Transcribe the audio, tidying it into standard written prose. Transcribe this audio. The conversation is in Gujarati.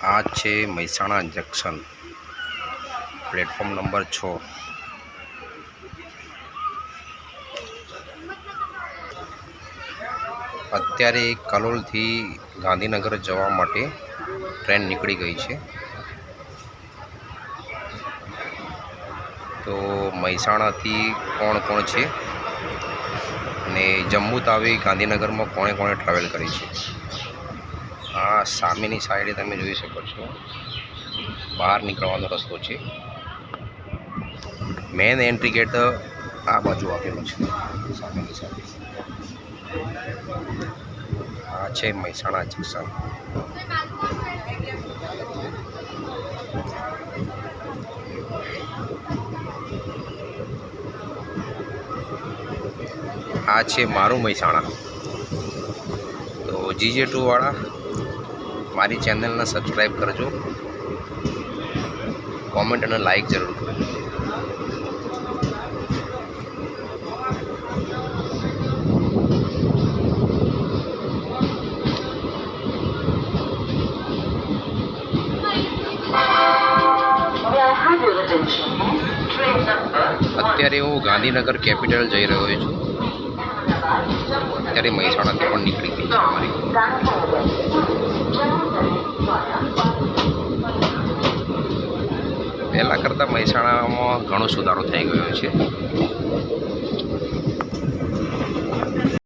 આ છે મહેસાણા જંક્શન, પ્લેટફોર્મ નંબર 6। અત્યારે કલોલથી ગાંધીનગર જવા માટે ટ્રેન નીકળી ગઈ છે। તો મહેસાણાથી કોણ કોણ છે અને જમ્મુ તાવી ગાંધીનગરમાં કોણે કોણે ટ્રાવેલ કરી છે। આ સામેની સાઈડે તમે જોઈ શકો છો, બહાર નીકળવાનો રસ્તો છે। મેન એન્ટ્રી ગેટ આ બાજુ આપેલો છે, સામેની સાઈડે। આ છે મહેસાણા જંક્શન। આ છે મારું મહેસાણા। તો GJ2 વાળા મારી ચેનલને સબસ્ક્રાઈબ કરજો, કોમેન્ટ અને લાઈક જરૂર કરજો। અત્યારે હું ગાંધીનગર કેપિટલ જઈ રહ્યો છું। અત્યારે મહેસાણાથી પણ નીકળી ગઈ છે અમારી। પહેલાં કરતાં મહેસાણામાં ઘણો સુધારો થઈ ગયો છે।